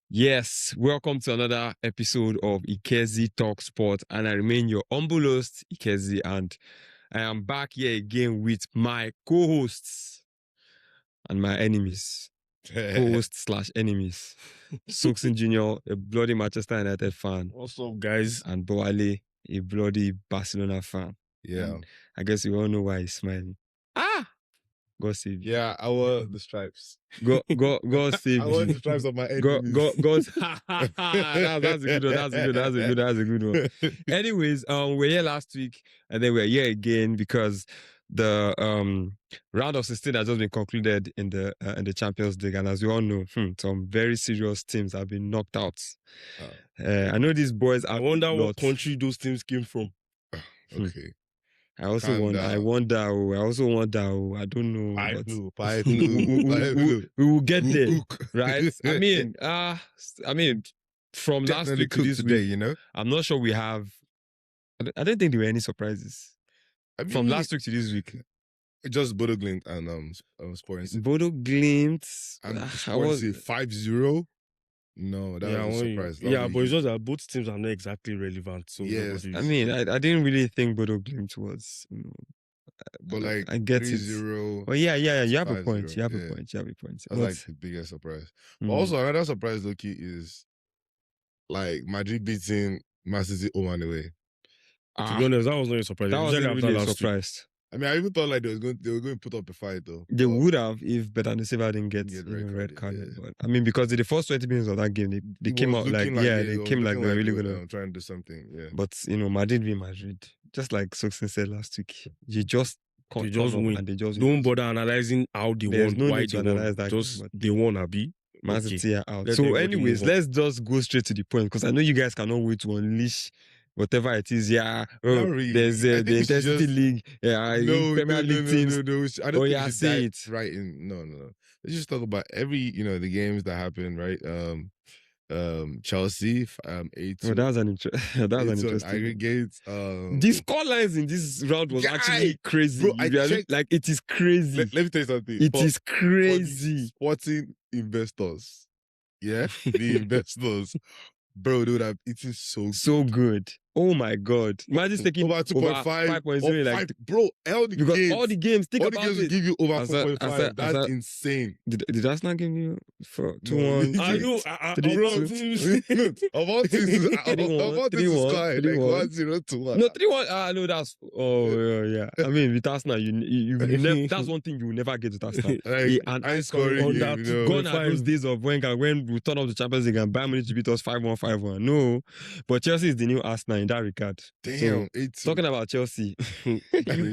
Yes, welcome to another episode of Ikezi Talk Sport, and I remain your humble host, Ikezi, and I am back here again with my co-hosts and my enemies. Co-hosts / enemies. Suxin Jr., a bloody Manchester United fan. What's up, guys? And Boale, a bloody Barcelona fan. Yeah. And I guess you all know why he's smiling. God save you. Yeah, I wore the stripes. God save I wore you. the stripes of my God, enemies. that's a good one. That's a good one. Anyways, we're here last week, and then we're here again because the round of 16 has just been concluded in the Champions League, and as you all know, some very serious teams have been knocked out. I know these boys. I wonder what country those teams came from. Okay. I also wonder. I also wonder. I don't know. We will get there, right? I mean, from last week to this today, week, you know. I'm not sure we have. I don't think there were any surprises from last week to this week. Just Bodo Glimt and Sporting. Bodo Glimt. And I was 5-0. No, that was a surprise. But it's just that both teams are not exactly relevant. So yes, I mean, I didn't really think Bodo Glimt was. But like I get 3-0. Oh yeah. You have a 5-0, point. You have yeah. a point. That's like the biggest surprise. But also another surprise, Loki, is like Madrid beating Mancity home and away. To be honest, that was not a surprise. That was really a surprise. I mean, I even thought like they were going to put up a fight though. They would have if Bernardo Silva didn't get red card. Yeah. But I mean, because in the first 20 minutes of that game, they came out like they came like they were really gonna try and do something. Yeah. But Madrid being Madrid, just like Suxin said last week, you just they just win. And they just don't bother analyzing how they won, no why need to they analyze won. that Just game, they won, Abi. Man City are out. Let So, anyways, let's just go straight to the point because I know you guys cannot wait to unleash whatever it is. Yeah, really. There's the Intensity League. Yeah, Premier League teams. No. I don't think say it. Right in no. Let's just talk about every the games that happen. Right. Chelsea 8. That was an interesting aggregate. The scorelines in this round was actually crazy. Bro, I checked, like it is crazy. Let me tell you something. It is crazy. Sporting investors, yeah, the investors, bro, dude, it is so good. Oh my God! Imagine taking over 2.5, 5.0, like bro. All the games. All the games will give you over 4.5. That's insane. Did Arsenal give you for 2-1? Of all things to score, 1-0 to 1. No, 3-1. No, that's yeah. I mean, with Arsenal, you never. That's one thing you will never get with Arsenal. And scoring gone are those days of when we turn up the Champions League and Bayern Munich beat us 5-1, 5-1. No, but Chelsea is the new Arsenal in that regard. Damn, so, talking about Chelsea, you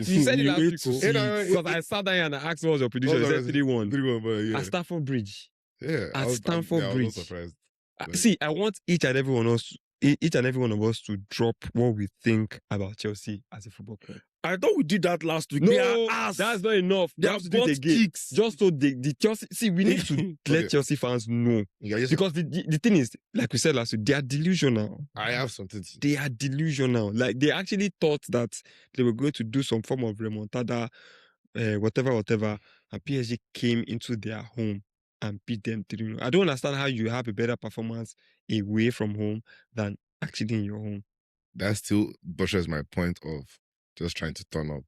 said it last week because I sat down and I asked what was your prediction. You said 3-1. 3-1, but yeah. At Stamford Bridge. Yeah, at Stamford Bridge. I was surprised. See, I want each and every one of us to drop what we think about Chelsea as a football club. I thought we did that last week. No, that's not enough. They have bought kicks. Just so the Chelsea. See, we need to let Chelsea fans know. Because the thing is, like we said last week, they are delusional. I have something. They are delusional. Like, they actually thought that they were going to do some form of remontada, whatever, and PSG came into their home and beat them 3-0. I don't understand how you have a better performance away from home than actually in your home. That still buttress my point of just trying to turn up,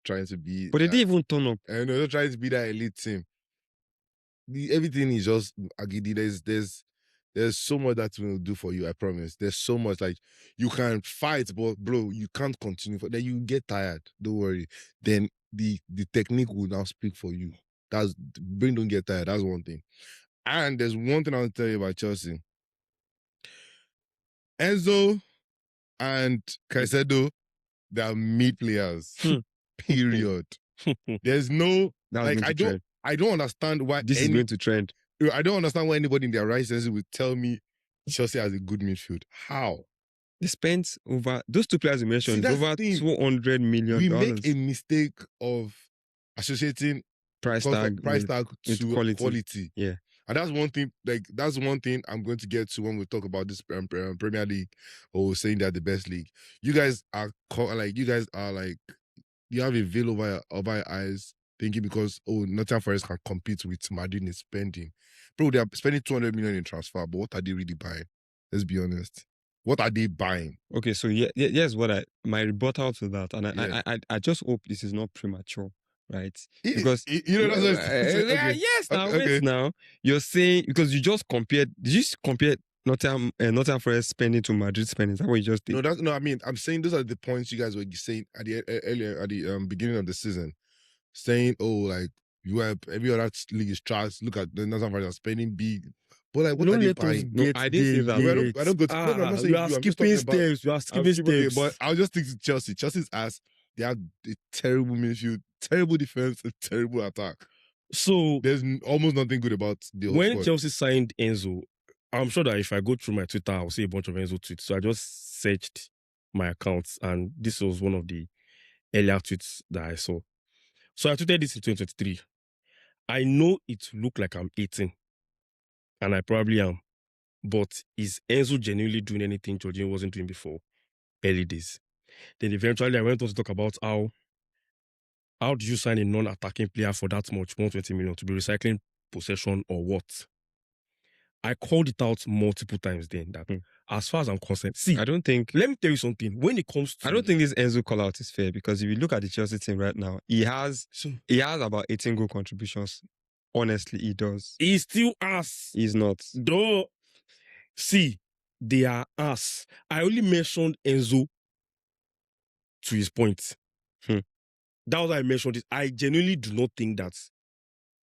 trying to be. But they didn't even turn up. I know, trying to be that elite team. Everything is just agidi. There's so much that will do for you. I promise. There's so much, like, you can fight, but bro, you can't continue. Then you get tired. Don't worry. Then the technique will now speak for you. That's brain don't get tired. That's one thing. And there's one thing I'll tell you about Chelsea. Enzo and Caicedo, they are mid players. Period. There's no I don't understand why this is going to trend. I don't understand why anybody in their right senses would tell me Chelsea has a good midfield. How? They spent over those two players you mentioned over $200 million. We make a mistake of associating price tag to quality. Yeah. And that's one thing. Like, that's one thing I'm going to get to when we talk about this Premier League, or saying they're the best league. You guys are like, you have a veil over your eyes. thinking because Nottingham Forest can compete with Madrid in spending. Bro, they are spending 200 million in transfer, but what are they really buying? Let's be honest. What are they buying? Okay, so yes, my rebuttal to that, and Yeah. I just hope this is not premature, right? It- Because you know, that's what okay. yes, now Okay. wait now. You're saying because you just compared. Did you just compare Nottingham Forest spending to Madrid spending? Is that what you just did? No, I mean, I'm saying those are the points you guys were saying at the earlier at the beginning of the season, saying, like you have every other league is trash. Look at the Nottingham Forest spending big. But like, what are they buying? No, I didn't say that. I don't go to. No, I'm not saying you are I'm just skipping talking about- steps. You are skipping okay, steps. but I'll just stick to Chelsea. Chelsea's ass. They have a terrible midfield, terrible defense, a terrible attack. So There's almost nothing good about the when squad. Chelsea signed Enzo, I'm sure that if I go through my Twitter, I'll see a bunch of Enzo tweets. So I just searched my accounts, and this was one of the earlier tweets that I saw. So I tweeted this in 2023. I know it looked like I'm 18, and I probably am. But is Enzo genuinely doing anything Jorginho wasn't doing before? Early days. Then eventually I went on to talk about how do you sign a non-attacking player for that much, 120 million, to be recycling possession or what? I called it out multiple times then that as far as I'm concerned, I don't think. let me tell you something. When it comes to, I don't think this Enzo call out is fair because if you look at the Chelsea team right now, he has about 18 goal contributions. Honestly, he does. He's still ass. He's not. Though, see, they are ass. I only mentioned Enzo to his point. That was why I mentioned it. I genuinely do not think that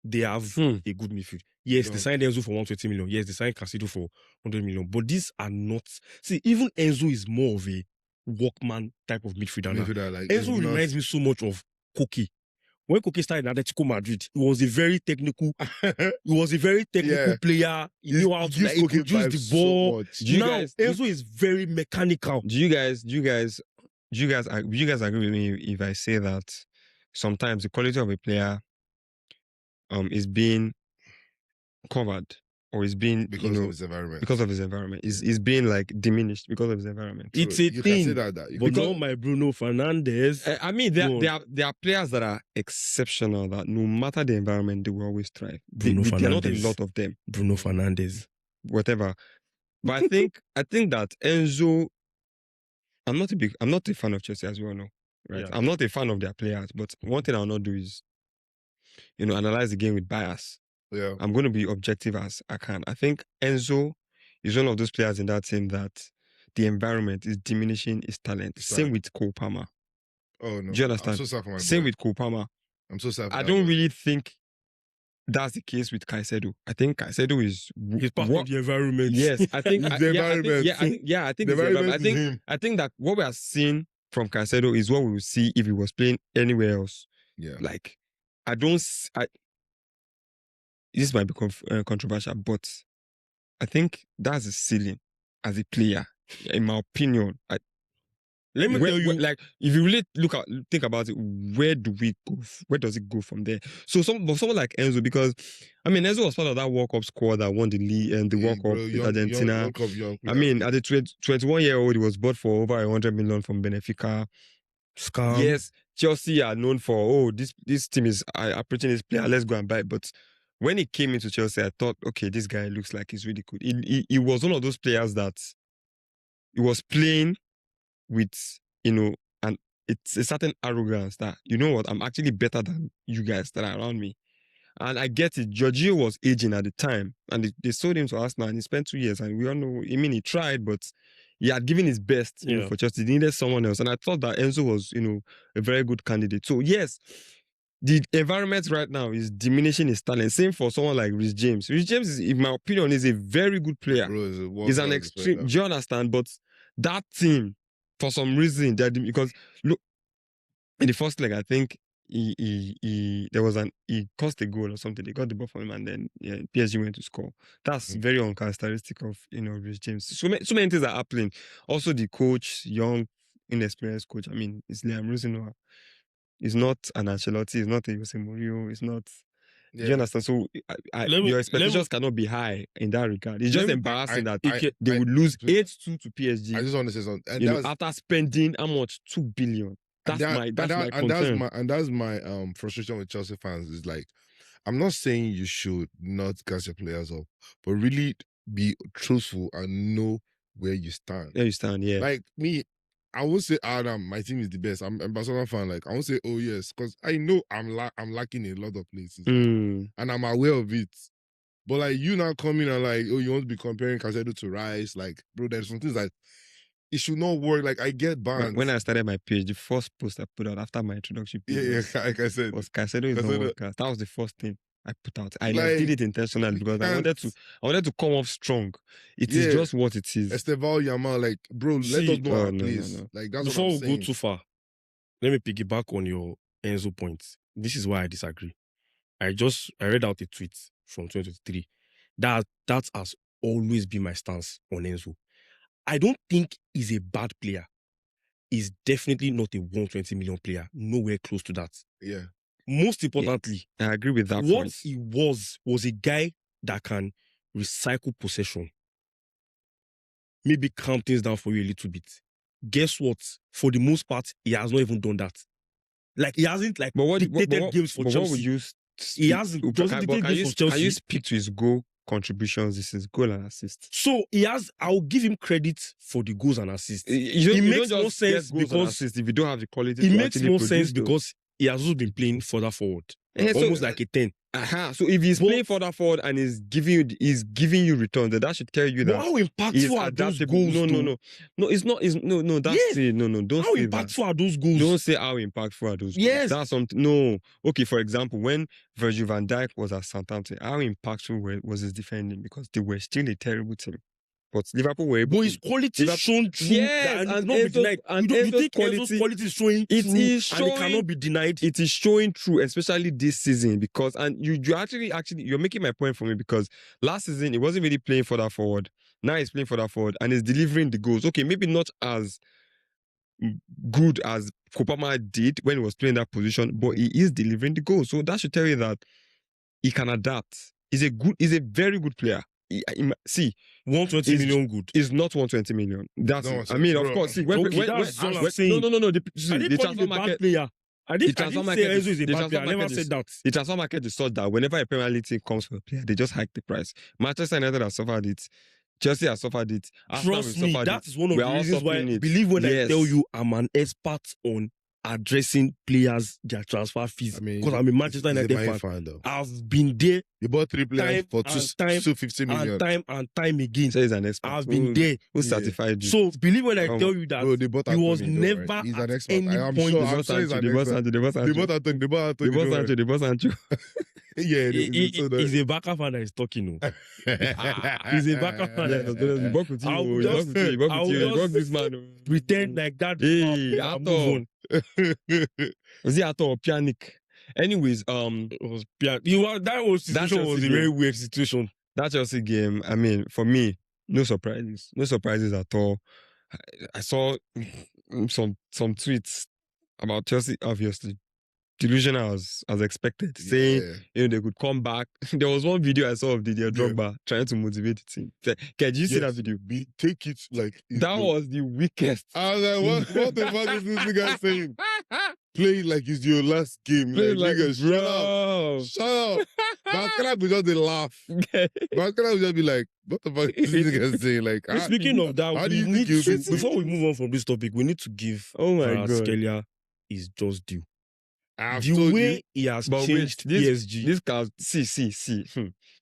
they have a good midfield. Yes, they signed Enzo for 120 million. Yes, they signed Casido for 100 million. But these are not... See, even Enzo is more of a workman type of midfielder. Like, Enzo reminds me so much of Koke. When Koke started in Atletico Madrid, he was a very technical player. He knew how to he could use the ball. Now, Enzo is very mechanical. Do you guys agree with me if I say that sometimes the quality of a player is being covered or is being because of his environment. is being like diminished because of his environment. It's a you thing. Can say that. But not my Bruno Fernandes. I mean, there are players that are exceptional that no matter the environment, they will always thrive. There are not a lot of them. Bruno Fernandes. Whatever. But I think that Enzo, I'm not a fan of Chelsea, as we all know. Right. Yeah. I'm not a fan of their players, but one thing I'll not do is, analyze the game with bias. Yeah. I'm going to be objective as I can. I think Enzo is one of those players in that team that the environment is diminishing his talent. Same with Cole Palmer. Oh, no. Do you understand? I'm so sad for my Same boy. with Cole Palmer. I'm so sad for I don't really think that's the case with Caicedo. I think Caicedo is... He's part of the environment. Yes, I think... the environment. I think the environment I think that what we are seeing from Caicedo is what we will see if he was playing anywhere else. Yeah. Like, this might be controversial, but I think that's a ceiling as a player, in my opinion. Let me tell you, like, if you really think about it, where do we go? Where does it go from there? So someone like Enzo, because I mean, Enzo was part of that World Cup squad that won the league and the World Cup with Argentina. I mean, at the 21-year-old, he was bought for over 100 million from Benfica. Scam. Yes, Chelsea are known for this team is approaching this player. Let's go and buy it. But when he came into Chelsea, I thought, okay, this guy looks like he's really good. He was one of those players that he was playing with, and it's a certain arrogance that, you know what, I'm actually better than you guys that are around me. And I get it. Jorginho was aging at the time, and they sold him to Arsenal, and he spent 2 years. And we all know, I mean, he tried, but he had given his best for Chelsea. He needed someone else. And I thought that Enzo was, a very good candidate. So, yes, the environment right now is diminishing his talent. Same for someone like Reece James. Reece James, in my opinion, is a very good player. Bro, he's an extreme. Do you understand? But that team, for some reason, because look, in the first leg, I think he cost a goal or something. They got the ball from him, and then PSG went to score. That's very uncharacteristic of Reece James. So many things are happening. Also, the coach, young, inexperienced coach. I mean, it's Liam Rosenauer. It's not an Ancelotti. It's not a Jose Mourinho. It's not. Do you understand? So your expectations cannot be high in that regard. It's just embarrassing that they would lose 8-2 to PSG. I just want to say something. After spending how much? 2 billion. That's my concern. And that's my frustration with Chelsea fans is like, I'm not saying you should not gas your players up, but really be truthful and know where you stand. There you stand, yeah. Like me, I won't say Adam, my team is the best. I'm a Barcelona fan. Like I won't say, oh yes, because I know I'm lacking in a lot of places, and I'm aware of it. But like you now coming and like, oh, you want to be comparing Casemiro to Rice, like bro, there's some things like it should not work. Like I get banned. When I started my page, the first post I put out after my introduction page like I said, was Casemiro is not world class. That was the first thing I put out. I did it intentionally because I wanted to come off strong. It is just what it is. Esteval Yamal, like bro, let us know our place. No. Like that's before what I'm saying. we go too far, let me piggyback on your Enzo point. This is why I disagree. I read out a tweet from 2023 that has always been my stance on Enzo. I don't think he's a bad player. He's definitely not a 120 million player. Nowhere close to that. Yeah. Most importantly, I agree with that. What he was a guy that can recycle possession. Maybe calm things down for you a little bit. Guess what? For the most part, he has not even done that. Like he hasn't dictated games for Chelsea. What would you he hasn't dictated games for Chelsea. Can you speak to his goal contributions? This is goal and assist. So he has. I'll give him credit for the goals and assists. It makes more sense because if you don't have the quality, it makes more sense because he has also been playing further forward, almost like a 10. So if he's playing further forward and is giving you returns, that should tell you that how impactful are those goals? No, it's not. That's it. No, don't how say impactful are those goals? Don't say how impactful are those goals. Yes, that's something. No, okay. For example, when Virgil van Dijk was at Southampton, how impactful was his defending? Because they were still a terrible team. But Liverpool were able. But his quality shown through. Yes, and not be denied. You think Enzo's quality is showing it through is showing, and it cannot be denied? It is showing through, especially this season, because you actually you're making my point for me because last season it wasn't really playing further forward. Now he's playing further forward and he's delivering the goals. Okay, maybe not as good as Kopama did when he was playing that position, but he is delivering the goals. So that should tell you that he can adapt. He's a very good player. See, 120 million good. Is not 120 million. That's no, I mean, of course. See, no. The transfer market player. I didn't say Enzo is a bad player. I never said that. The transfer market is such that whenever a Premier League team comes for a player, they just hike the price. Manchester United has suffered it. Chelsea has suffered it. Trust me, that is one of the reasons why I believe when I tell you I'm an expert on addressing players their transfer fees because I'm a Manchester United fan. I've been there. You bought 3 players for 250 million. And time again. So he's an expert. I've been there. Who certified you? So believe when I tell you that he was never right? He's an expert. Any point. They bought Sancho. Yeah, he's a Barca fan that is talking. He's a Barca fan. I'll just pretend like that. Move on. Was he at all panic? Anyways, it was that was a very weird situation. That Chelsea game, I mean, for me, no surprises at all. I saw some tweets about Chelsea, obviously delusional as expected, saying they could come back. There was one video I saw of Didier Drogba trying to motivate the team. Did you see that video? Take it like that was the weakest. I was like, what the fuck is this guy saying? Play like it's your last game. Play like nigga, shut up. Barcelona will just laugh. Barcelona will just be like, what the fuck is this nigga saying? Like, speaking of that, before we move on from this topic, we need to give Skelia his just due. The way he has changed PSG. This guy, see.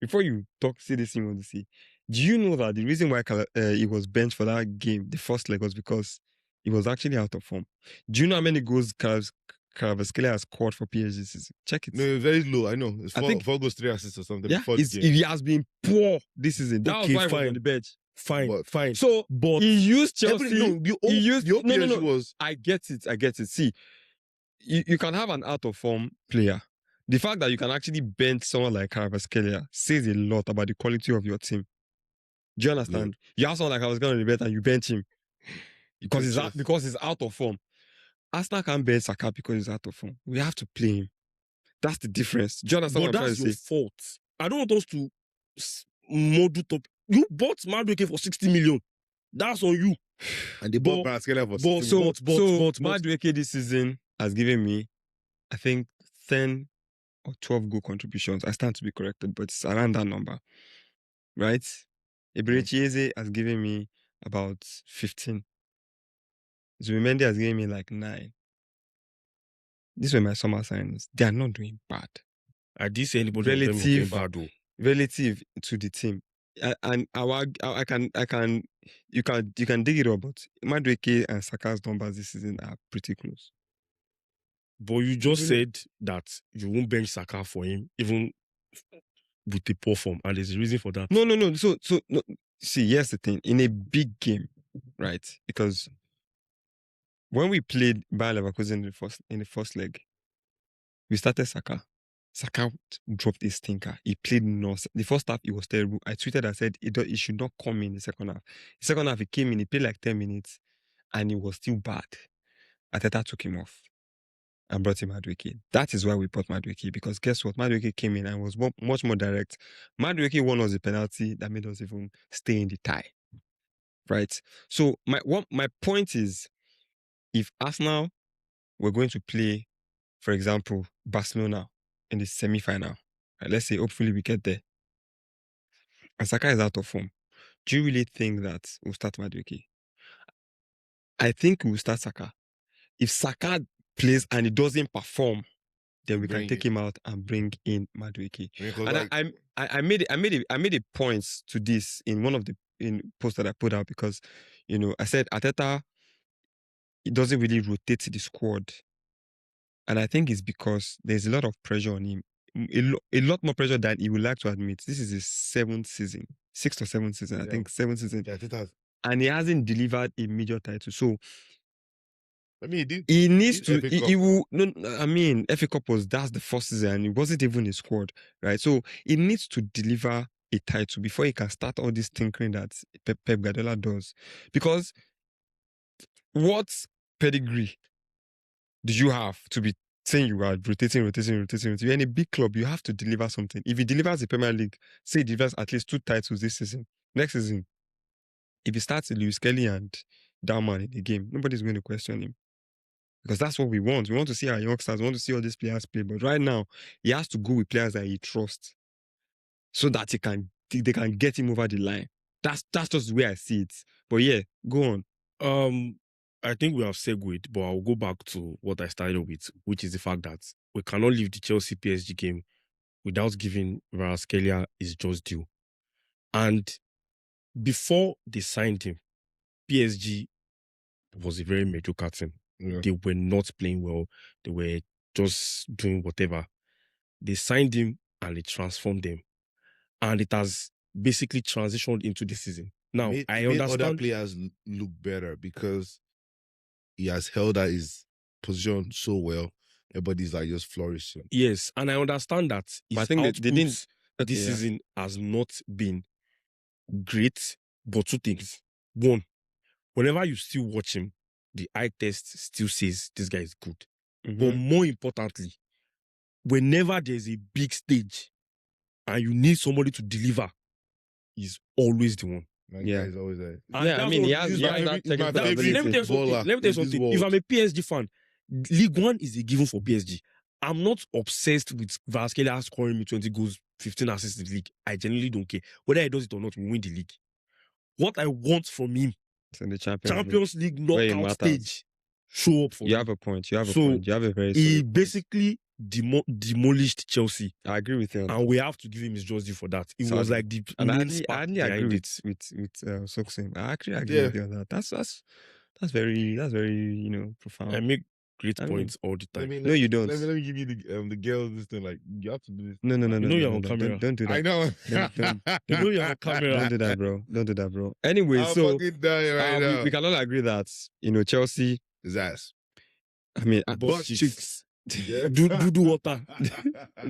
Before you say this thing you want to say, do you know that the reason why he was benched for that game, the first leg, was because he was actually out of form? Do you know how many goals Kvaratskhelia has scored for PSG this season? Check it. No, very low. I know. It's 4 goals, 3 assists or something. Yeah, he has been poor this season. That was why he was on the bench. Fine. So, but he used Chelsea. No. I get it. See, you can have an out of form player. The fact that you can actually bench someone like Kvaratskhelia says a lot about the quality of your team. Do you understand? Yeah. You have someone like Kvaratskhelia on the bench and you bench him because he's out of form. Arsenal can't bench Saka because he's out of form. We have to play him. That's the difference. Do you understand what I'm trying to say? That's your fault. I don't want us to model top. You bought Madueke for 60 million. That's on you. And they bought Kvaratskhelia for but- 60 million. but- Madueke this season has given me, I think, 10 or 12 goal contributions. I stand to be corrected, but it's around that number, right? Eberechi has given me about 15. Zubimendi has given me like 9. These were my summer signings. They are not doing bad. I did say anybody of them was doing bad though. Relative to the team. And you can dig it up, but Madueke and Saka's numbers this season are pretty close. But you just Really? said that you won't bench Saka for him, even with the poor form, and there's a reason for that. No. So no. See, here's the thing. In a big game, right? Because when we played Bayer Leverkusen in the first leg, we started Saka. Saka dropped a stinker. He played the first half, it was terrible. I tweeted, I said, he should not come in the second half. The second half, he came in, he played like 10 minutes, and it was still bad. Arteta took him off and brought him Madueke. That is why we brought Madueke, because guess what? Madueke came in and was much more direct. Madueke won us the penalty that made us even stay in the tie. Right? So my point is, if Arsenal were going to play, for example, Barcelona in the semi-final, right, let's say hopefully we get there, and Saka is out of form, do you really think that we'll start Madueke? I think we'll start Saka. If Saka plays and he doesn't perform, then we can take him out and bring in Madueke. And I made a point to this in one of the posts that I put out, because I said Arteta, he doesn't really rotate the squad, and I think it's because there's a lot of pressure on him, a lot more pressure than he would like to admit. This is his 7th season, 6th or 7th season, I think 7th season, and he hasn't delivered a major title. So I mean, he needs to. FA Cup. He will. No, I mean, FA Cup that's the first season, and he wasn't even in squad, right? So he needs to deliver a title before he can start all this tinkering that Pep Guardiola does. Because what pedigree do you have to be saying you are rotating? You're in a big club, you have to deliver something. If he delivers the Premier League, say he delivers at least 2 titles this season, next season, if he starts Lewis Kelly and Dalman in the game, nobody's going to question him. Because that's what we want. We want to see our youngsters. We want to see all these players play. But right now, he has to go with players that he trusts, so that they can get him over the line. That's just the way I see it. But yeah, go on. I think we have segued, but I'll go back to what I started with, which is the fact that we cannot leave the Chelsea PSG game without giving Kvaratskhelia his just due. And before they signed him, PSG was a very mediocre team. Yeah. They were not playing well. They were just doing whatever. They signed him and they transformed them. And it has basically transitioned into this season. Now, I understand other players look better because he has held at his position so well. Everybody's like just flourishing. Yes, and I understand that his But I think they didn't. this season has not been great, but 2 things. 1, whenever you still watch him, the eye test still says this guy is good. But more importantly, whenever there's a big stage and you need somebody to deliver, he's always the one. That guy is always there. Yeah, I mean, he has that technical ability. Let me tell you something. If I'm a PSG fan, League 1 is a given for PSG. I'm not obsessed with Kvaratskhelia scoring me 20 goals, 15 assists in the league. I genuinely don't care. Whether he does it or not, we win the league. What I want from him, in the Champions League knockout stage, show up for me. You have a point. You have a point. You have a very he basically demolished Chelsea. I agree with you. And we have to give him his just due for that. It was like the main spark I behind agree it. with Soxin. I actually agree with you on that. That's very profound. I make great points all the time. No, you don't. Let me give you the girl this thing. Like, you have to do this. No. You know you're on camera. Don't do that. I know. You know you're on camera. Don't do that, bro. Don't do that, bro. Anyway, I'm so fucking dying right now. we can all agree that Chelsea. His ass. I mean, Butt cheeks. Yeah. Do water.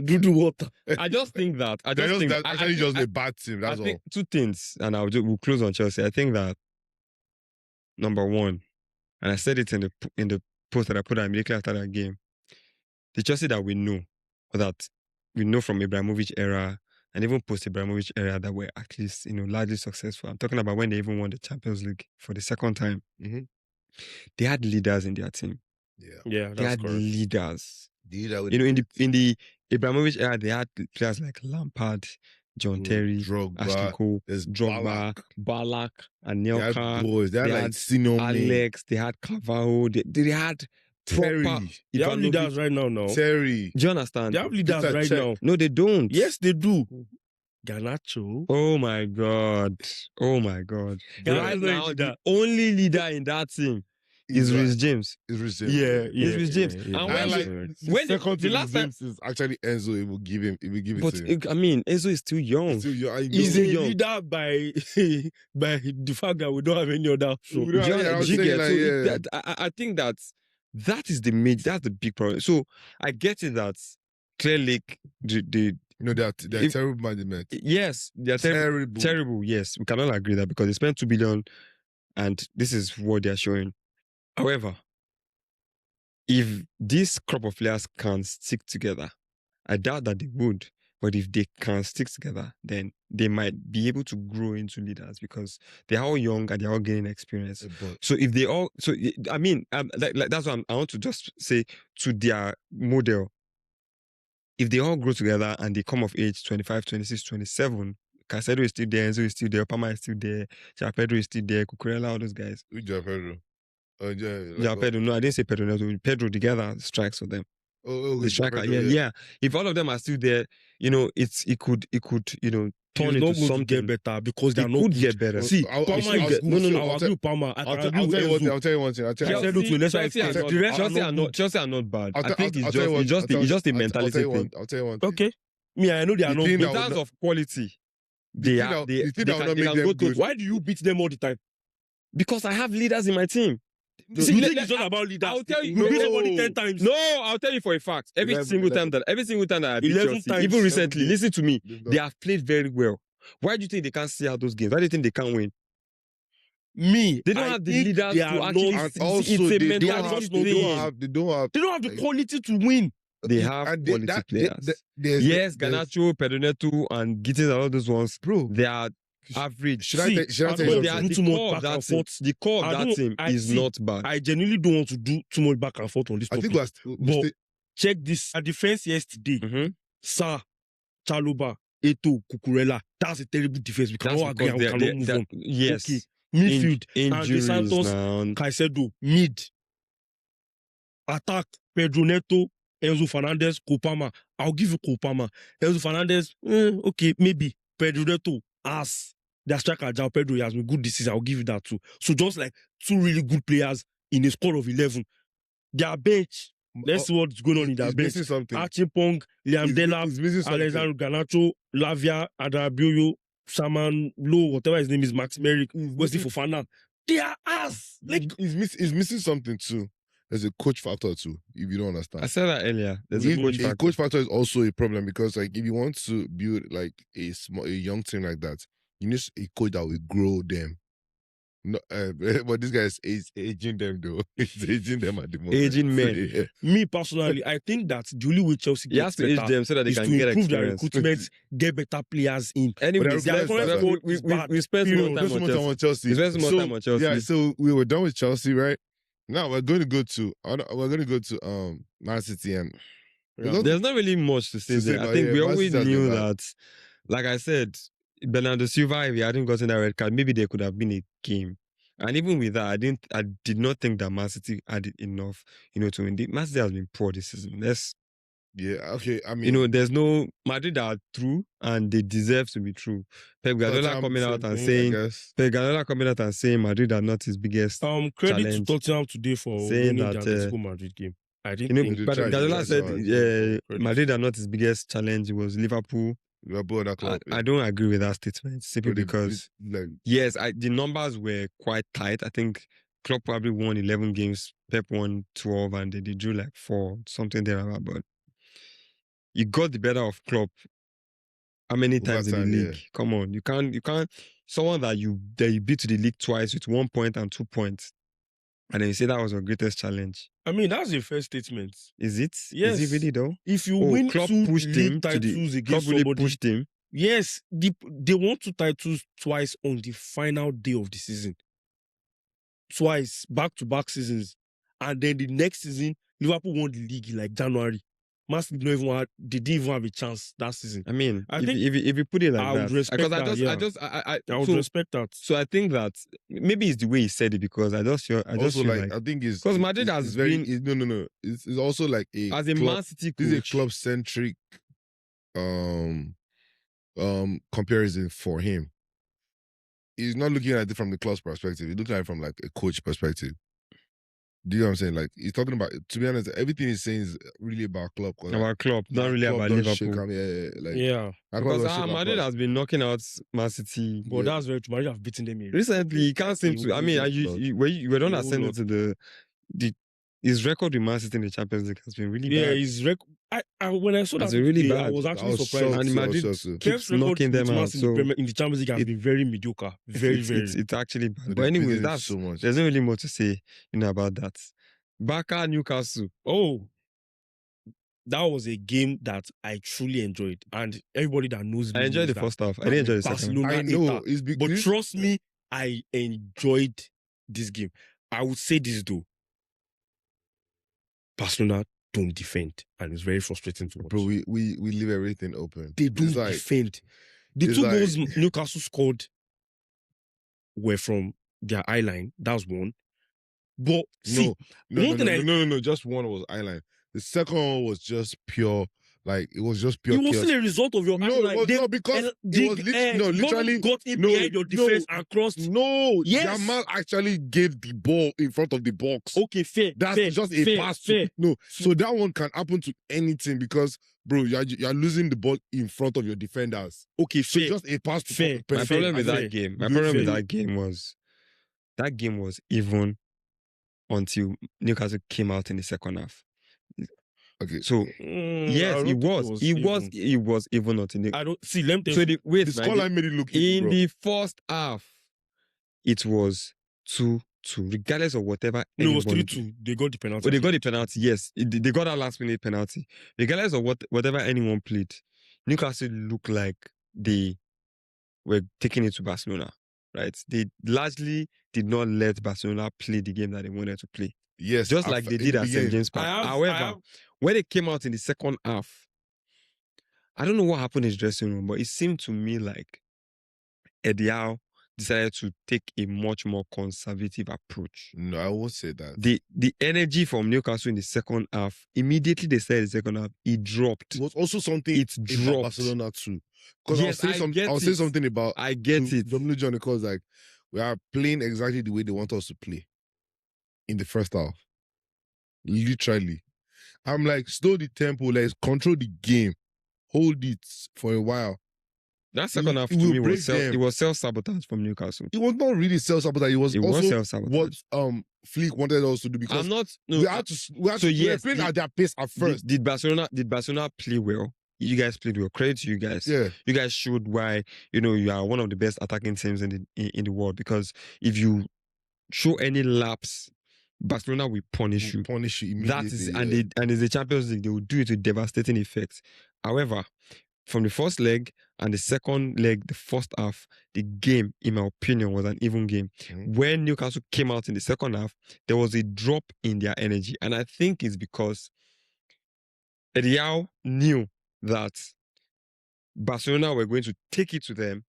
Do water. I just think that. That's actually just a bad team. That's I think all. 2 things, and we'll close on Chelsea. I think that number 1, and I said it in the post that I put out immediately after that game, the Chelsea that we know, or that we know from Ibrahimovic era and even post-Ibrahimovic era that were at least, largely successful. I'm talking about when they even won the Champions League for the second time. Mhm. They had leaders in their team. Yeah. Yeah, They that's had correct. leaders. Did that In the Ibrahimovic era, they had players like Lampard, John Terry, Drogba, Ashley Cole, there's Drogba, Balak, and They had Anelka. boys. They had like Sinome, Alex, they had Carvalho, they had proper Terry, They have Ivanovic. leaders right now. Terry. Do you understand? They have leaders Peter right Cech. now. No, they don't. Yes, they do. Garnacho. Oh my God. Oh my God. Garnacho Right is now, leader. the only leader in that team is Reece James. Is Rich James. Yeah. It's Reece James. yeah. And And when like the- the when the- second the to last Reece James is actually Enzo. It will give him. It will give it But to him. I mean, Enzo is too young. So you, I know. He's a young. leader by the fact that we don't have any other option. We don't- Do you yeah, I was do you saying get? like, So yeah. I think that is that's the big problem. So I get it that clearly They're If- terrible management. yes, they're Terrible. terrible. Yes, we cannot agree that because they spent 2 billion and this is what they're showing. However, if this crop of players can stick together, I doubt that they would. But if they can stick together, then they might be able to grow into leaders because they're all young and they're all gaining experience. But So if they all, I mean, like that's what I want to just say to their model. If they all grow together and they come of age 25, 26, 27, Caicedo is still there, Enzo is still there, Palma is still there, João Pedro is still there, Cucurella, all those guys. with João Pedro. João Pedro, no, I didn't say Pedro. No, Pedro together strikes for them. Oh, The striker, yeah. If all of them are still there, it could, turn He's into not going to something. get better because they're It not could good. get better. See, I'll- Palmer I'll- is I'll- get, no, I'll agree with Palmer. I can agree I'll with tell you one thing. Enzo. I'll tell you one thing. Caicedo to a lesser extent. are not- The rest are Chelsea not are good. not. Chelsea are not bad. I'll I tell- think I'll it's tell you one- just a mentality thing. I'll tell you one thing. Okay. Me, I know they are The not thing good. In that terms would of quality, The they thing are. that- They the thing they that would can- not they make can them go to- good. Why do you beat them all the time? Because I have leaders in my team. You See, think it's not about leaders? I'll tell you- You beat No. somebody 10 times. No, I'll tell you for a fact. Every 11, single time that I beat 11 Chelsea, times, even recently, 17. listen to me, They've they done- have played very well. Why do you think they can't see out those games? Why do you think they can't win? Me, They don't I have the think leaders they to are actually. not- And also, it's a they don't mentality have. just They thing. don't have. They don't have. They don't have the quality to win. They have and quality players. Yes, Garnacho, Pedroneto, and Gittins and all those ones, bro. they are average. Should I See, tell- should I I tell don't you But want something? to do too the much core of back that and team, forth. the core I of that don't- team I is see. not bad. I genuinely don't want to do too much back and forth on this I topic. think But check this. At defense yesterday, Mhm. Sa, Chaluba, Eto, Cucurella. That's a terrible defense. We That's cannot agree and we because cannot move on. yes, Okay. Midfield, injuries Santos, now. Caicedo, mid. Attack, Pedro Neto, Enzo Fernandez, Kopama. I'll give you Kopama. Enzo Fernandez, okay, maybe. Pedro Neto, as their striker, João Pedro, he has been good this season. I'll give you that too. So just like 2 really good players in a squad of 11. Their bench, let's see what's going on in their He's bench. missing something. Archipong, Liam Delap, He's missing something. Alexandre Garnacho, Lavia, Adarabioyo, Shaman Low, whatever his name is, Max Merrick, He's Wesley missing- Fofana. They are ass. Like, he's missing something too. There's a coach factor too. If you don't understand, I said that earlier. There's a If- coach a factor. coach factor is also a problem because, like, if you want to build like a young team like that, you need a coach that will grow them. No, but this guy is aging them though. He's aging them at the moment. Aging men. Yeah. me personally, I think that the only way Chelsea He has gets to age better them so that they is to can get improve their experience. recruitment, get better players in. Anyways, But their guys, current squad is bad. we spent Period. more time Let's on move Chelsea. on Chelsea. We spent more time on Chelsea. Yeah, so we were done with Chelsea, right? Now we're going to go to Man City and Yeah. There's not really much to say To say there. I about- think yeah, we Man always City has knew been bad. that, like I said, Bernardo Silva, if he hadn't gotten that red card, maybe there could have been a game. And even with that, I did not think that Man City had it enough, to win. Man City has been poor this season. yeah, okay. I mean, There's no Madrid are true and they deserve to be true. Pep Guardiola Tottenham, coming same out and thing, I saying guess. Pep Guardiola coming out and saying Madrid are not his biggest. Credit challenge. to Tottenham today for Saying winning that, the Atletico Madrid game. I didn't You know, think they but tried, Guardiola they said tried. Credit. Madrid are not his biggest challenge. It was Liverpool. Liverpool and that club. I don't agree with that statement simply because like, yes, the numbers were quite tight. I think Klopp probably won 11 games, Pep won 12, and they drew like 4, something there. But you got the better of Klopp how many Over times in time, the yeah. league? Come on, you can't. Someone that you beat to the league twice with 1 point and 2 points, and then you say that was your greatest challenge. I mean, that's a fair statement. Is it? Yes. Is it really though? If you win Klopp 2 pushed him league to titles Klopp against really somebody, pushed him. Yes, they won 2 titles twice on the final day of the season. Twice, back-to-back seasons. And then the next season, Liverpool won the league in like January. Man City they didn't even have a chance that season. I mean, I if, think if you put it like I that, would respect because that, I would so, respect that. so I think that maybe it's the way he said it, because I just feel Also, feel like I think it's because Madrid it's has very been no. It's also like a as a club, Man City this is a coach. club centric comparison for him. He's not looking at it from the club's perspective. He's looking at it from like a coach perspective. Do you know what I'm saying? Like he's talking about. To be honest, everything he's saying is really about club. Our club, not really about Liverpool. Yeah. Because Madrid has been knocking out Man City. But that's very true. Madrid have beaten them in. Recently, he can't seem to. I mean, you were don't ascend into the his record with Man City in the Champions League has been really bad. His record. When I saw that, really bad. I was actually surprised. And Madrid keeps knocking them out. So in the Champions League has been very mediocre. Very, it's actually bad. But anyways, that's so much. There's not really more to say, about that. Barca Newcastle. Oh, that was a game that I truly enjoyed, and everybody that knows me, I enjoyed the first half. I didn't enjoy the second half. I know, but trust me, I enjoyed this game. I would say this though: Barcelona don't defend, and it's very frustrating to watch. Bro, we leave everything open. They don't defend. The 2 goals Newcastle scored were from their eye line. That was one. But no, just one was eye line. The second one was just pure, like it was just pure. It was still a result of your eye line. No, because it was literally got in behind your defense and crossed. No, Jamal actually gave the ball in front of the box. Okay, fair. That's just a pass. No, so that one can happen to anything because, bro, you're losing the ball in front of your defenders. Okay, so fair. just a pass. Fair. My problem with that game was even until Newcastle came out in the second half. Okay. So yes, it was even until the. I don't see. Let me so the scoreline made it look in the first half. It was 2-2, regardless of whatever. No, it was 3-2. They got the penalty. Oh, they got the penalty. Yes, they got that last minute penalty. Regardless of whatever anyone played, Newcastle looked like they were taking it to Barcelona. Right? They largely did not let Barcelona play the game that they wanted to play. Yes, just like they did at St. James Park. However, when they came out in the second half, I don't know what happened in his dressing room, but it seemed to me like Eddie Howe decided to take a much more conservative approach. No, I won't say that. The energy from Newcastle in the second half, immediately they started the second half, it dropped. It was also something about Barcelona too. Because yes, I'll say something about I get it. John, because like we are playing exactly the way they want us to play in the first half. Literally. I'm like, slow the tempo, let's control the game, hold it for a while. That second half to me was self-sabotage from Newcastle. It was not really self-sabotage. It was also self-sabotage. What Flick wanted us to do, because we were playing at their pace at first. Did Barcelona play well? You guys played well. Credit to you guys. Yeah. You guys showed why you are one of the best attacking teams in the world, because if you show any lapse, Barcelona will punish you. Punish you immediately. That is, and it's the Champions League. They will do it with devastating effects. However, from the first leg and the second leg, the first half, the game, in my opinion, was an even game. Mm-hmm. When Newcastle came out in the second half, there was a drop in their energy. And I think it's because Eddie Howe knew that Barcelona were going to take it to them.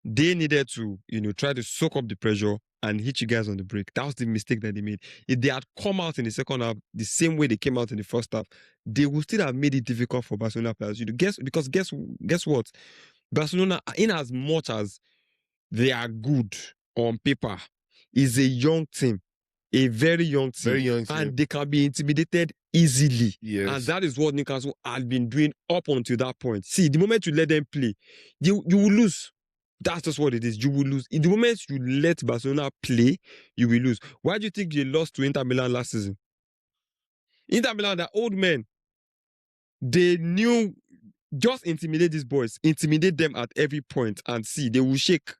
They needed to, try to soak up the pressure and hit you guys on the break. That was the mistake that they made. If they had come out in the second half the same way they came out in the first half, they would still have made it difficult for Barcelona players. Because guess what? Barcelona, in as much as they are good on paper, is a young team. A very young team. Very young team. And they can be intimidated easily. Yes. And that is what Newcastle had been doing up until that point. See, the moment you let them play, you will lose. That's just what it is. You will lose. In the moment you let Barcelona play, you will lose. Why do you think they lost to Inter Milan last season? Inter Milan, they're old men. They knew, just intimidate these boys. Intimidate them at every point and see, they will shake.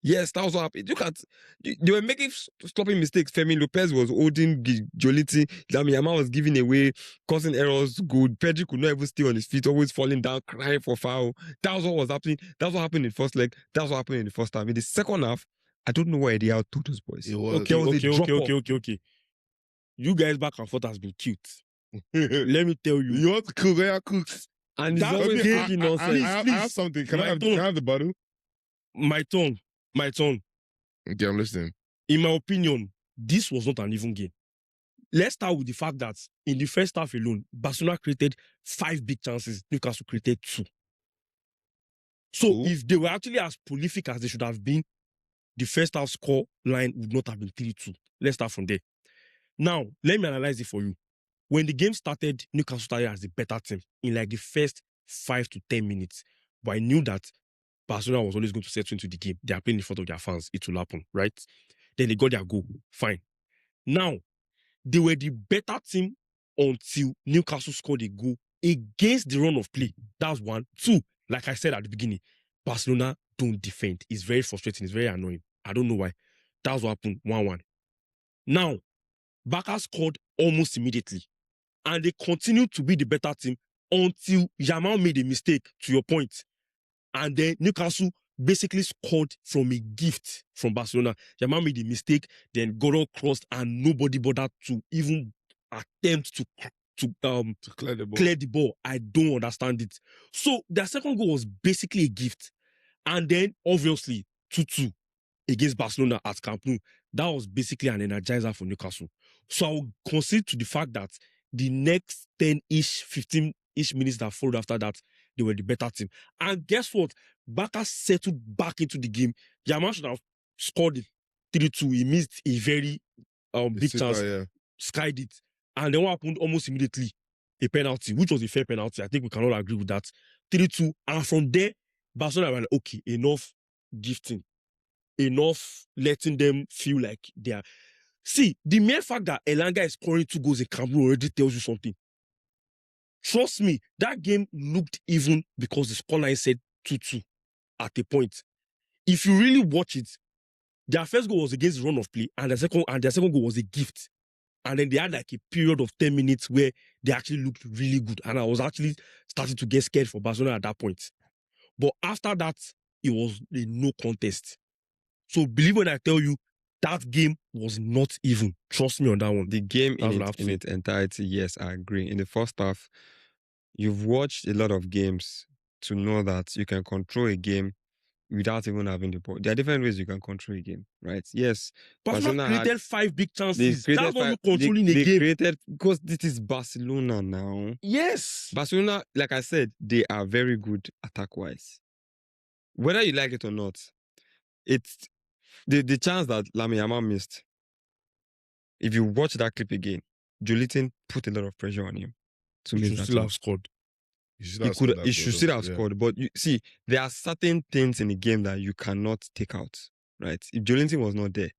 Yes, that was what happened. Look at they were making stopping mistakes. Femi Lopez was holding Joliti. Lamine Yamal was giving away, causing errors. Good. Pedri could not even stay on his feet, always falling down, crying for foul. That was what was happening. That's what happened in the first leg. That's what happened in the first half. In the second half, I don't know why they out told those boys. It was There was a drop-off. Okay. You guys back and forth has been cute. Let me tell you. You want to cook? Yeah, cook. And it's That always game- making I nonsense. have something. Can I have the bottle? My turn. Okay, I'm listening. In my opinion, this was not an even game. Let's start with the fact that in the first half alone, Barcelona created 5 big chances. Newcastle created 2. So Cool. if they were actually as prolific as they should have been, the first half score line would not have been 3-2. Let's start from there. Now, let me analyze it for you. When the game started, Newcastle started as the better team in like the first 5 to 10 minutes. But I knew that Barcelona was always going to settle into the game. They are playing in front of their fans. It will happen, right? Then they got their goal. Fine. Now, they were the better team until Newcastle scored a goal against the run of play. That's 1. 2, like I said at the beginning, Barcelona don't defend. It's very frustrating. It's very annoying. I don't know why. That's what happened. 1-1. Now, Barca scored almost immediately. And they continued to be the better team until Yamal made a mistake, to your point. And then Newcastle basically scored from a gift from Barcelona. Yamal made a mistake, then Gordon crossed, and nobody bothered to even attempt to Clear the ball. clear the ball. I don't understand it. So their second goal was basically a gift. And then, obviously, 2-2 against Barcelona at Camp Nou. That was basically an energizer for Newcastle. So I will concede to the fact that the next 10-ish, 15-ish minutes that followed after that, they were the better team. And guess what? Barca settled back into the game. Yamal should have scored it 3-2. He missed a very big chance. Yeah. Skied it. And then what happened almost immediately? A penalty, which was a fair penalty. I think we can all agree with that. 3-2. And from there, Barcelona were like, okay, enough gifting. Enough letting them feel like they are. See, the mere fact that Elanga is scoring 2 goals in Camp Nou already tells you something. Trust me, that game looked even because the scoreline said 2-2 at a point. If you really watch it, their first goal was against the run of play, and their second goal was a gift. And then they had like a period of 10 minutes where they actually looked really good. And I was actually starting to get scared for Barcelona at that point. But after that, it was a no contest. So believe when I tell you, that game was not even. Trust me on that one. The game That's in, what I have it, to in say. its entirety, yes, I agree. In the first half, you've watched a lot of games to know that you can control a game without even having the ball. There are different ways you can control a game, right? Yes, Barcelona Barcelona created 5 big they chances. created That's not you five- controlling they a game. created because this is Barcelona now. Yes. Barcelona, like I said, they are very good attack-wise. Whether you like it or not, it's the chance that Lamine Yamal missed. If you watch that clip again, Jolinton put a lot of pressure on him to You miss should that still chance. have scored. You should He have could. scored that He should goal, still though. have Yeah. scored, but you see, there are certain things in the game that you cannot take out, right? If Jolinton was not there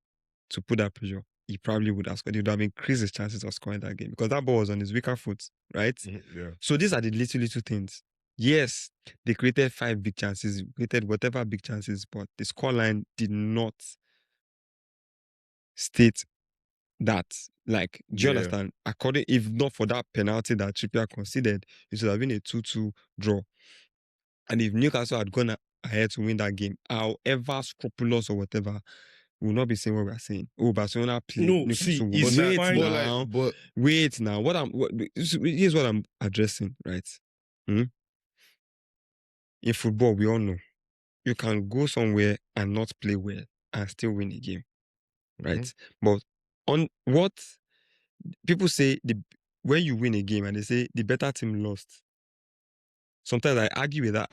to put that pressure, he probably would have scored. He would have increased his chances of scoring that game because that ball was on his weaker foot, right? Yeah. So these are the little things. Yes, they created 5 big chances, created whatever big chances, but the scoreline did not state that. Like, do you Yeah. understand? According, if not for that penalty that Trippier conceded, it should have been a 2-2 draw. And if Newcastle had gone ahead to win that game, however scrupulous or whatever, we will not be saying what we are saying. Oh, Barcelona play. No, Newcastle see, won. it's Wait fine. now. Wait now. Here's what I'm addressing, right? In football, we all know you can go somewhere and not play well and still win a game, right? But on what people say, when you win a game and they say the better team lost, sometimes I argue with that.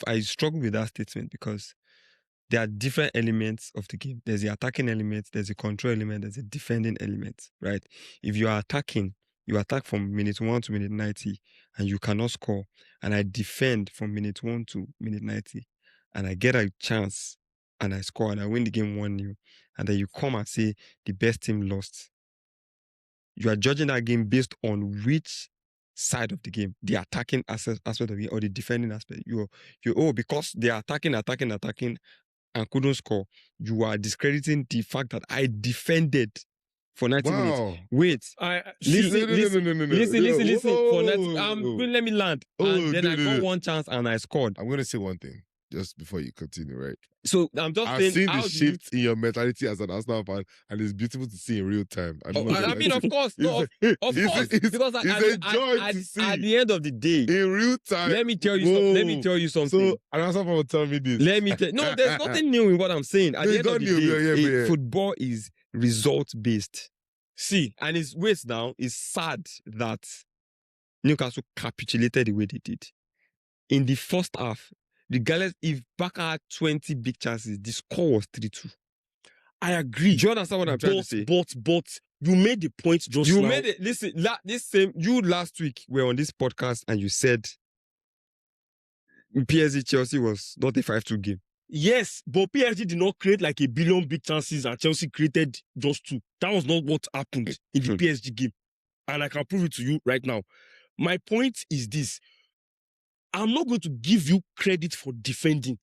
I struggle with that statement because there are different elements of the game. There's the attacking element, there's a control element, there's a defending element, right? If you are attacking, you attack from minute 1 to minute 90 and you cannot score. And I defend from minute 1 to minute 90 and I get a chance and I score and I win the game 1-0. And then you come and say the best team lost. You are judging that game based on which side of the game, the attacking aspect of it or the defending aspect. Because they are attacking, and couldn't score, you are discrediting the fact that I defended for 90 minutes. Wow. Wait. Listen. For 90, let me land. And then I got one chance and I scored. I'm going to say one thing just before you continue, right? So I'm just I've saying, seen how the do you- shift in your mentality as an Arsenal fan, and it's beautiful to see in real time. I mean, of course, no, of course, because it's a joy to see at the end of the day, in real time. let me tell you something. So an Arsenal fan will tell me this. Let me tell. No, there's nothing new in what I'm saying. At No, the it's end of not the new, day, yeah. football is result based. See, and it's waste now. It's sad that Newcastle capitulated the way they did. In the first half, regardless if Barca had 20 big chances, the score was 3-2. I agree. Do you understand what I'm trying to say? But you made the point just You now. made it. Listen, you last week were on this podcast and you said PSG Chelsea was not a 5-2 game. Yes, but PSG did not create like a billion big chances and Chelsea created just 2. That was not what happened in the PSG game. And I can prove it to you right now. My point is this. I'm not going to give you credit for defending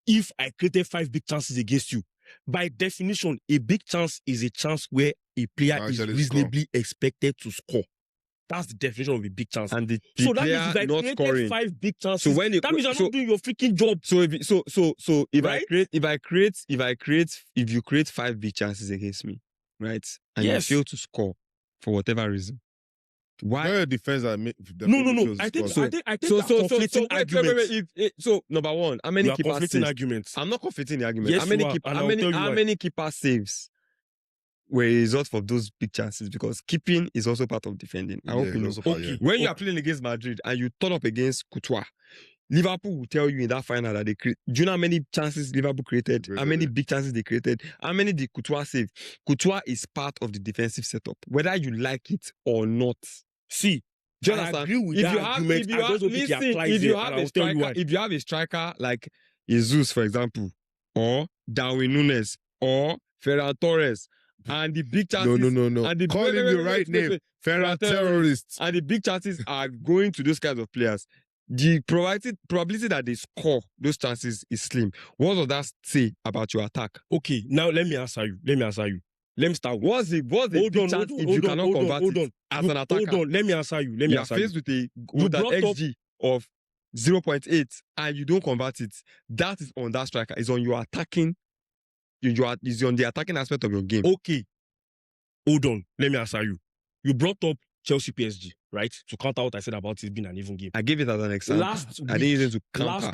if I created 5 big chances against you. By definition, a big chance is a chance where a player is Actually reasonably expected to score. That's the definition of a big chance. And the So that player means if I not created scoring. 5 big chances, So when that means you're not doing your freaking job. So if Right? if you create 5 big chances against me, right, and Yes. you fail to score for whatever reason, why? Your defense are No. I think So conflicting arguments. So number one, how many You are keepers conflicting saves? arguments. I'm not conflicting the argument. Yes, how many you are, keep, and how I'll many tell you how why. many keeper saves were a result of those big chances? Because keeping is also part of defending. I hope you know. Okay. When you are playing against Madrid and you turn up against Courtois, Liverpool will tell you in that final that they create. Do you know how many chances Liverpool created? How many big chances they created? How many did Courtois save? Courtois is part of the defensive setup, whether you like it or not. See, Do you I understand? agree with that argument. I just don't think it applies if here, you and have I a will tell you striker, why. if you have a striker like Jesus, for example, or Darwin Nunes, or Ferran Torres, and the big chances, No. and the Call him the right name. Ferran terrorists. and the big chances are going to those kinds of players, the probability that they score those chances is slim. What does that say about your attack? Okay, now let me answer you. Let me start with. What's the big chance if you cannot convert it as an attacker? Hold on, let me answer you. You are faced with an brought up- XG of 0.8 and you don't convert it. That is on that striker. It's on your attacking. Is on the attacking aspect of your game. Okay, hold on, let me answer you. You brought up Chelsea PSG, right? To counter what I said about it being an even game. I gave it as an example. Last I didn't use it to counter.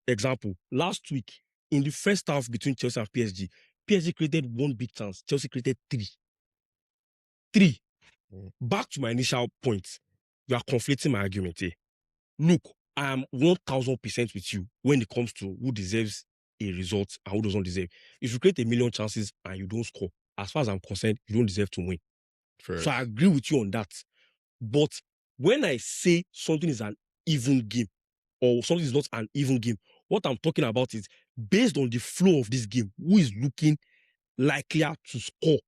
Example. Last week, in the first half between Chelsea and PSG, PSG created 1 big chance. Chelsea created 3. 3. Back to my initial point. You are conflating my argument here. Look, I am 1000% with you when it comes to who deserves a result and who doesn't deserve. If you create 1,000,000 chances and you don't score, as far as I'm concerned, you don't deserve to win. So I agree with you on that. But when I say something is an even game or something is not an even game, what I'm talking about is based on the flow of this game, who is looking likelier to score,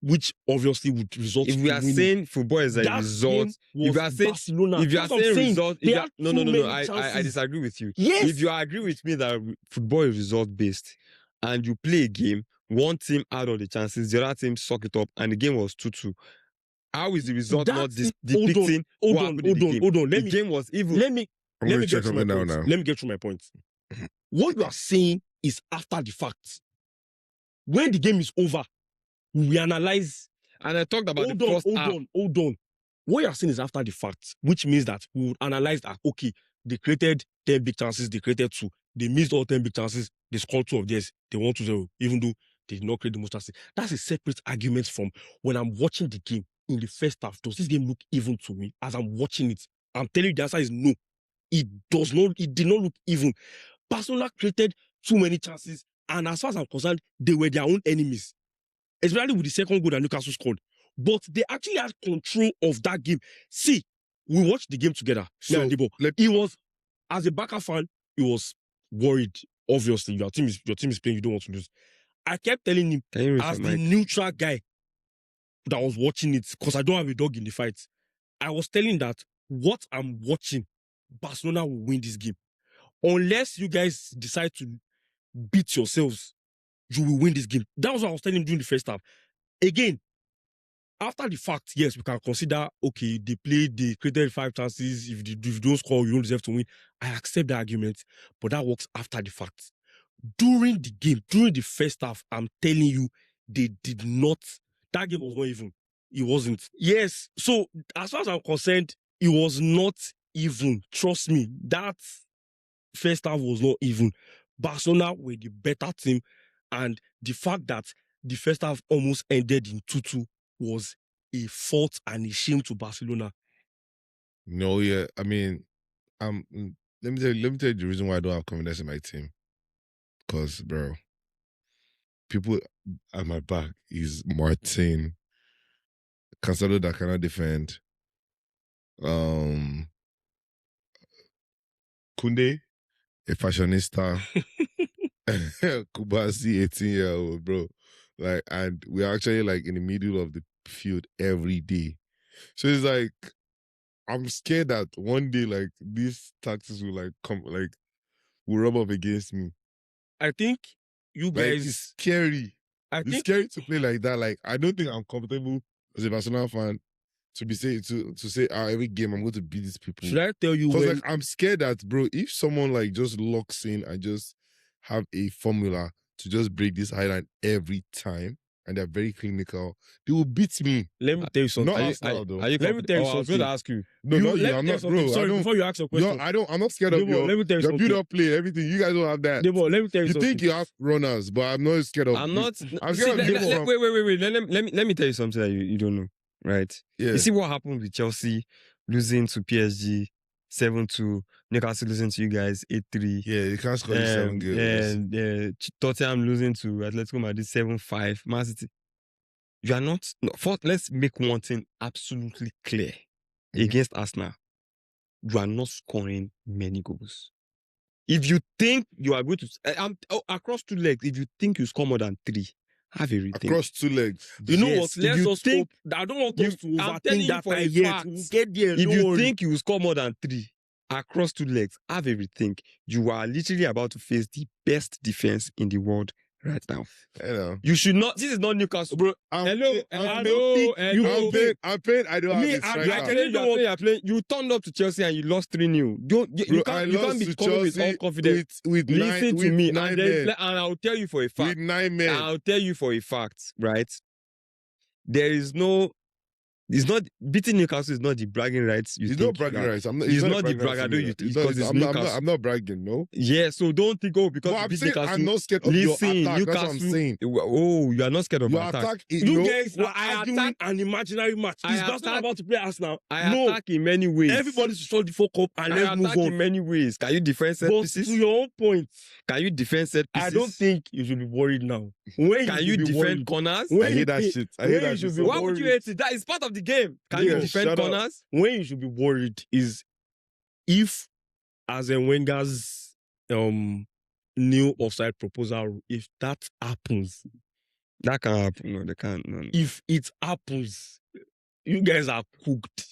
which obviously would result If we are winning. saying football is a That result, game if you are was saying Barcelona. if you are That's what I'm saying saying. result, They had too many I chances. disagree with you. Yes. If you agree with me that football is result based and you play a game, one team out of the chances, the other team suck it up, and the game was 2-2. How is the result not depicting what happened in the game? Hold on. The game was evil. Let me I'm let going me to get check to on my it now. point. Let me get to my point. What you are saying is after the fact. When the game is over, we analyze. And I talked about the first half. Hold on. What you are saying is after the fact, which means that we would analyze that, okay, they created 10 big chances, they created 2. They missed all 10 big chances, they scored 2 of theirs, they won 2-0, even though they did not create the most chances. That's a separate argument from when I'm watching the game in the first half. Does this game look even to me as I'm watching it? I'm telling you the answer is no. It does not, it did not look even. Barcelona created too many chances, and as far as I'm concerned, they were their own enemies. Especially with the second goal that Newcastle scored. But they actually had control of that game. See, we watched the game together. So, He was, as a Barca fan, he was worried. Obviously, your team is playing, you don't want to lose. I kept telling him, Can you raise as your the mic? neutral guy that was watching it, because I don't have a dog in the fight, I was telling that what I'm watching, Barcelona will win this game. Unless you guys decide to beat yourselves, you will win this game. That was what I was telling him during the first half. Again, after the fact, yes, we can consider, okay, they created 5 chances. If you don't score, you don't deserve to win. I accept the argument, but that works after the fact. During the game, during the first half, I'm telling you, they did not. That game was not even. It wasn't. Yes. So, as far as I'm concerned, it was not even. Trust me, that first half was not even. Barcelona were the better team, and the fact that the first half almost ended in 2-2 was a fault and a shame to Barcelona. No, yeah. I mean, let me tell you the reason why I don't have confidence in my team. Because, bro, people at my back is Martin, Cancelo that cannot defend, Kunde, a fashionista, Kubasi, 18-year-old, bro. Like, and we're actually like in the middle of the field every day. So it's like, I'm scared that one day, like, these tactics will like come, like, will rub up against me. I think you Like, guys. it's scary. It's scary to play like that. Like, I don't think I'm comfortable as a Barcelona fan to be to say, every game I'm going to beat these people. Should I tell you Because when? like I'm scared that, bro, if someone like just locks in and just have a formula to just break this highline every time, and they're very clinical, they will beat me. Let me tell you something. Not Arsenal, though. Let me tell you I was going to something. ask you. No, not you. Let me I'm tell you not, something. bro. Sorry, I don't. before you ask your question. I'm not scared of Debo, let me tell you your something. build-up play, everything. You guys don't have that. Debo, let me tell you You something. think you have runners, but I'm not scared of. I'm not. I'm See, scared of people from- wait. Let me tell you something that you don't know, right? Yeah. You see what happened with Chelsea losing to PSG 7-2, Newcastle losing to you guys 8-3. Yeah, you can't score 7 goals. And Tottenham losing to Atletico Madrid 7-5. Mancity. You are not. No, first, let's make one thing absolutely clear. Mhm. Against Arsenal, you are not scoring many goals. If you think you are going to across 2 legs, if you think you score more than 3, have a rethink. Across 2 legs. You know Yes, what? if Let's you just think- hope. I don't want you- us to I'm overthink telling you that for a yet. fact. We'll get there. If Don't you worry. think you score more than 3 across 2 legs, have a rethink. You are literally about to face the best defense in the world right now. You know. You should not. This is not Newcastle. Bro, Hello. I'm don't paid. I don't Me, have I this actually striker. You're playing. You turned up to Chelsea and you lost 3-0. You Bro, can't be to coming with all Chelsea confidence. with Listen to with me, 9 and then men. and I'll tell you for a With fact. 9 men. I'll tell you for a fact, right? There is no. It's not beating Newcastle is not the bragging rights. He's not bragging rights. It's not the bragado you think because it's Newcastle. I'm not bragging, no. Yeah, so don't think because But you I'm beat saying Newcastle. I'm not scared of your attack. Newcastle. That's what I'm saying. Oh, you are not scared of Your attack. attack is You no. guys Well, are I arguing attack- an imaginary match. I Is Barcelona attack- about to play Arsenal? I No. attack in many ways. Everybody should shut the fuck up and I let's move attack in on. many ways. Can you defend set But pieces? to your own point, Can you defend set pieces? I don't think you should be worried now. When Can should you be defend worried? corners? When I hate that you- shit. I when hate you that should shit. be so Why much. would you hate it? That is part of the game. Can you Nigga, defend shut up. corners? When you should be worried is if, as a Wenger's new offside proposal, if that happens, That can't happen. No, they can't. No. if it happens, you guys are cooked.